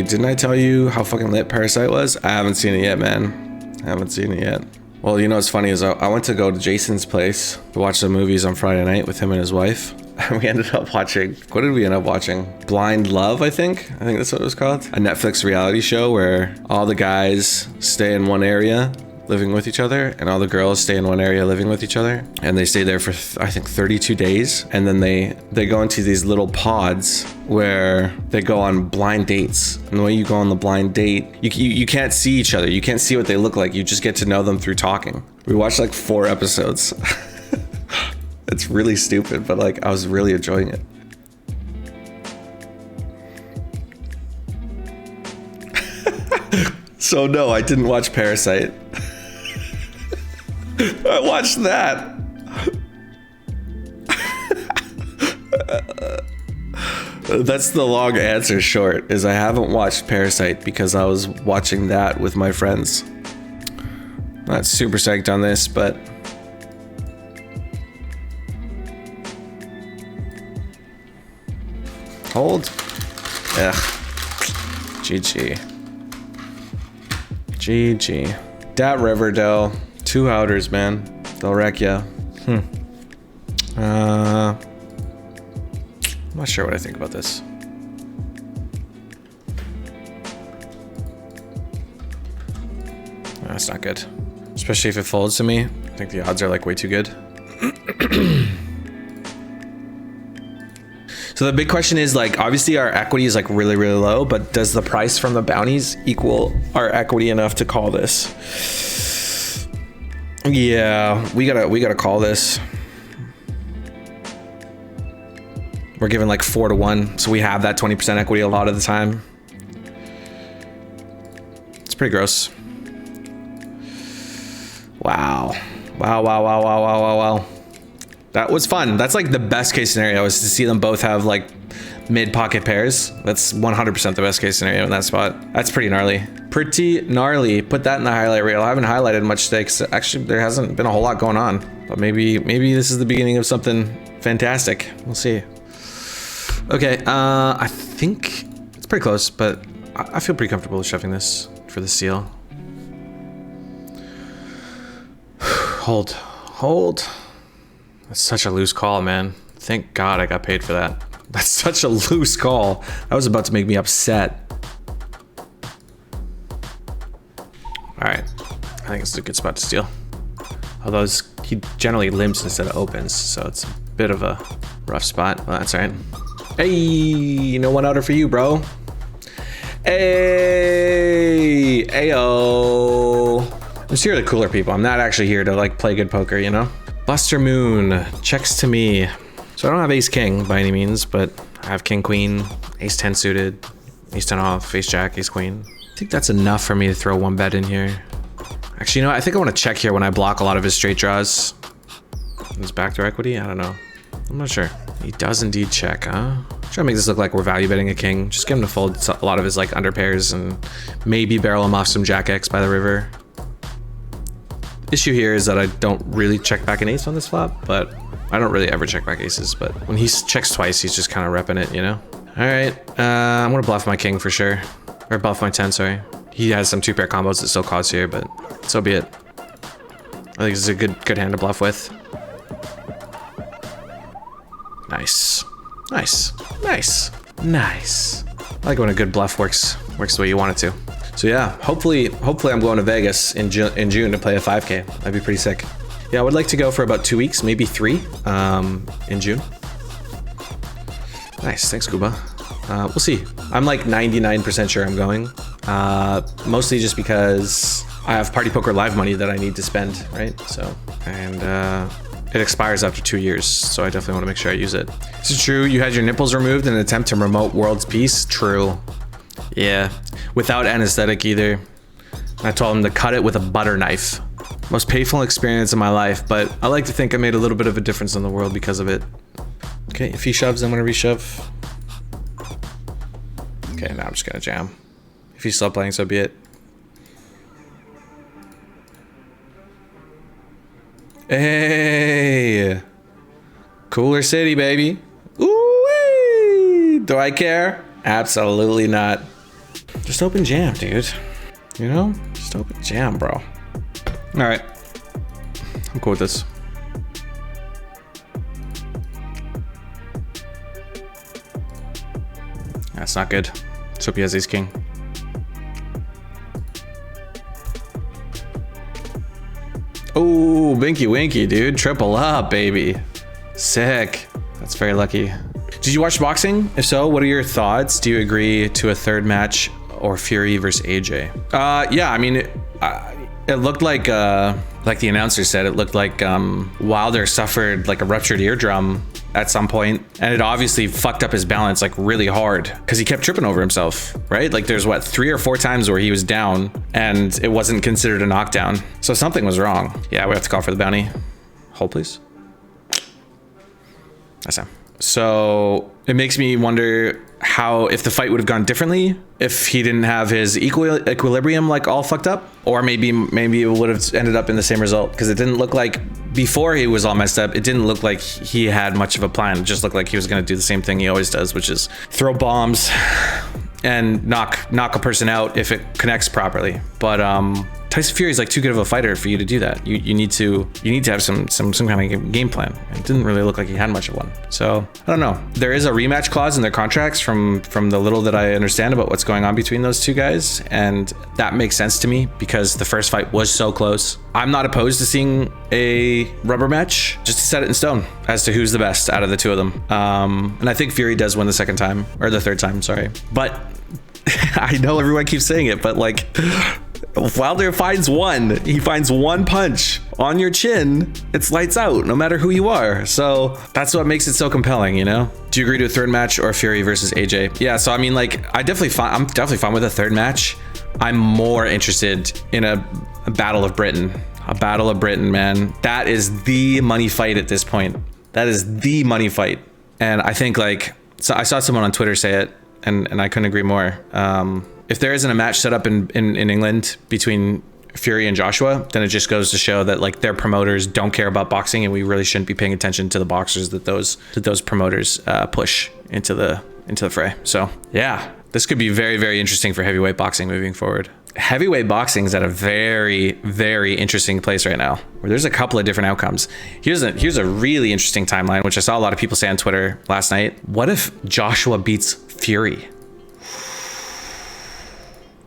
Hey, didn't I tell you how fucking lit Parasite was? I haven't seen it yet, man. I haven't seen it yet. Well, you know what's funny is I went to go to Jason's place to watch the movies on Friday night with him and his wife. And we ended up watching, what did we end up watching? Blind Love, I think that's what it was called. A Netflix reality show where all the guys stay in one area living with each other and all the girls stay in one area living with each other. And they stay there for, I think, 32 days. And then they go into these little pods where they go on blind dates. And the way you go on the blind date, you can't see each other. You can't see what they look like. You just get to know them through talking. We watched like 4 episodes. It's really stupid, but like I was really enjoying it. So no, I didn't watch Parasite. I watched that. That's the long answer short, is I haven't watched Parasite because I was watching that with my friends. Not super psyched on this, but hold. Ugh. GG. GG. Dat Riverdale. 2 outers, man. They'll wreck ya. I'm not sure what I think about this. That's not good. Especially if it folds to me. I think the odds are like way too good. So the big question is like, obviously our equity is like really, really low, but does the price from the bounties equal our equity enough to call this? Yeah, we gotta call this. We're given like 4-1, so we have that 20% equity a lot of the time. It's pretty gross. Wow. Wow. That was fun. That's like the best case scenario, is to see them both have like mid pocket pairs. That's 100% the best case scenario in that spot. That's pretty gnarly. Pretty gnarly. Put that in the highlight reel. I haven't highlighted much stakes. Actually, there hasn't been a whole lot going on, but maybe this is the beginning of something fantastic. We'll see. Okay, I think it's pretty close, but I feel pretty comfortable shoving this for the seal. Hold. That's such a loose call, man. Thank God I got paid for that. That's such a loose call. That was about to make me upset. All right, I think it's a good spot to steal. Although he generally limps instead of opens, so it's a bit of a rough spot. Well, that's all right. Hey, no one outer for you, bro. Hey, ayo. I'm just here to cooler people. I'm not actually here to like play good poker, you know? Buster Moon checks to me. So I don't have ace king by any means, but I have king queen, ace 10 suited, ace 10 off, ace jack, ace queen. I think that's enough for me to throw 1 bet in here. Actually, you know, I think I want to check here when I block a lot of his straight draws. His backdoor equity? I don't know. I'm not sure. He does indeed check, huh? Try to make this look like we're value betting a king. Just get him to fold a lot of his like under pairs and maybe barrel him off some jack X by the river. Issue here is that I don't really check back an ace on this flop, but I don't really ever check back aces, but when he checks twice, he's just kind of repping it, you know? All right, I'm gonna bluff my king for sure. Or bluff my 10, sorry. He has some 2-pair combos that still calls here, but so be it. I think this is a good hand to bluff with. Nice. I like when a good bluff works the way you want it to. So yeah, hopefully I'm going to Vegas in June to play a 5K. That'd be pretty sick. Yeah, I would like to go for about 2 weeks, maybe 3 in June. Nice, thanks, Kuba. We'll see. I'm like 99% sure I'm going. Mostly just because I have Party Poker live money that I need to spend, right? So, and it expires after 2 years, so I definitely want to make sure I use it. Is it true you had your nipples removed in an attempt to promote world's peace? True. Yeah, without anesthetic either. I told him to cut it with a butter knife. Most painful experience of my life, but I like to think I made a little bit of a difference in the world because of it. Okay, if he shoves, I'm gonna reshove. Okay, now I'm just gonna jam. If he's still playing, so be it. Hey, Cooler City, baby. Ooh-wee. Do I care? Absolutely not. Just open jam, dude. You know? Just open jam, bro. All right. I'm cool with this. That's not good. Let's hope he has ace king. Oh, Binky Winky, dude. Triple up, baby. Sick. That's very lucky. Did you watch boxing? If so, what are your thoughts? Do you agree to a third match or Fury versus AJ? Yeah, I mean, it looked like the announcer said, it looked like Wilder suffered like a ruptured eardrum at some point, and it obviously fucked up his balance like really hard because he kept tripping over himself, right? Like there's what, 3 or 4 times where he was down and it wasn't considered a knockdown. So something was wrong. Yeah, we have to call for the bounty. Hold, please. That's him. So it makes me wonder how, if the fight would have gone differently if he didn't have his equilibrium like all fucked up, or maybe it would have ended up in the same result, because it didn't look like, before he was all messed up, it didn't look like he had much of a plan. It just looked like he was going to do the same thing he always does, which is throw bombs and knock a person out if it connects properly. But Tyson Fury is like too good of a fighter for you to do that. You need to have some kind of game plan. It didn't really look like he had much of one. So I don't know. There is a rematch clause in their contracts from the little that I understand about what's going on between those two guys, and that makes sense to me because the first fight was so close. I'm not opposed to seeing a rubber match just to set it in stone as to who's the best out of the two of them. And I think Fury does win the second time, or the third time, sorry. But I know everyone keeps saying it, but like, Wilder finds one. He finds one punch on your chin. It's lights out, no matter who you are. So that's what makes it so compelling, you know? Do you agree to a third match or Fury versus AJ? Yeah, so I mean, like, I'm definitely fine with a third match. I'm more interested in a Battle of Britain. A Battle of Britain, man. That is the money fight at this point. That is the money fight. And I think, like, so I saw someone on Twitter say it, and I couldn't agree more. If there isn't a match set up in England between Fury and Joshua, then it just goes to show that like their promoters don't care about boxing, and we really shouldn't be paying attention to the boxers that those promoters push into the fray. So yeah, this could be very, very interesting for heavyweight boxing moving forward. Heavyweight boxing is at a very, very interesting place right now, where there's a couple of different outcomes. Here's a really interesting timeline, which I saw a lot of people say on Twitter last night. What if Joshua beats Fury?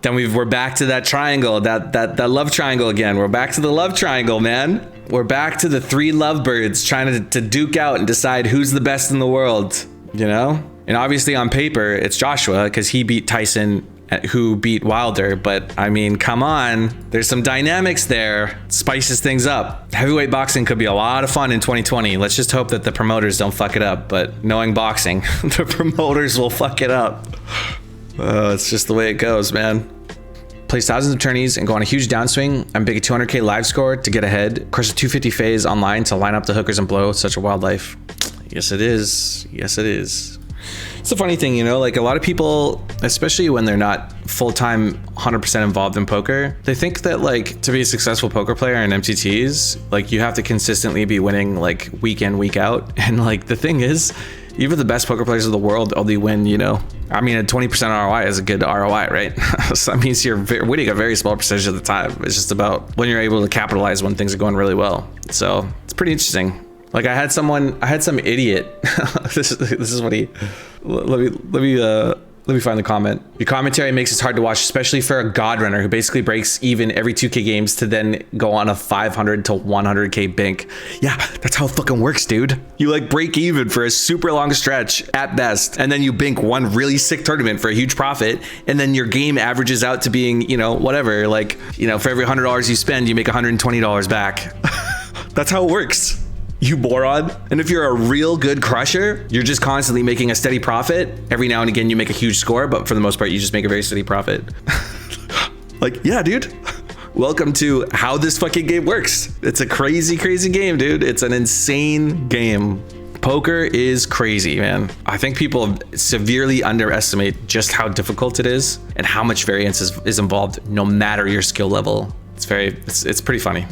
Then we're back to that triangle, that love triangle again. We're back to the love triangle, man. We're back to the 3 lovebirds trying to duke out and decide who's the best in the world, you know? And obviously on paper, it's Joshua because he beat Tyson, who beat Wilder. But I mean, come on, there's some dynamics there. Spices things up. Heavyweight boxing could be a lot of fun in 2020. Let's just hope that the promoters don't fuck it up. But knowing boxing, the promoters will fuck it up. It's just the way it goes, man. Plays thousands of tourneys and go on a huge downswing. I'm big at 200K live score to get ahead. Crush a 250 phase online to line up the hookers and blow. Such a wild life. Yes, it is. Yes, it is. It's a funny thing, you know, like a lot of people, especially when they're not full-time 100% involved in poker, they think that like to be a successful poker player in MTTs, like you have to consistently be winning like week in, week out. And like the thing is, even the best poker players of the world only win, you know, I mean, a 20% ROI is a good ROI, right? So that means you're winning a very small percentage of the time. It's just about when you're able to capitalize when things are going really well. So it's pretty interesting. Like I had some idiot. this is what he. Let me find the comment. Your commentary makes it hard to watch, especially for a god runner who basically breaks even every 2K games to then go on a 500 to 100K bank. Yeah, that's how it fucking works, dude. You like break even for a super long stretch at best, and then you bank one really sick tournament for a huge profit, and then your game averages out to being, you know, whatever. Like, you know, for every $100 you spend, you make $120 back. That's how it works. You moron. And if you're a real good crusher, you're just constantly making a steady profit. Every now and again, you make a huge score, but for the most part, you just make a very steady profit. Like, yeah, dude. Welcome to how this fucking game works. It's a crazy, crazy game, dude. It's an insane game. Poker is crazy, man. I think people severely underestimate just how difficult it is and how much variance is involved, no matter your skill level. It's pretty funny.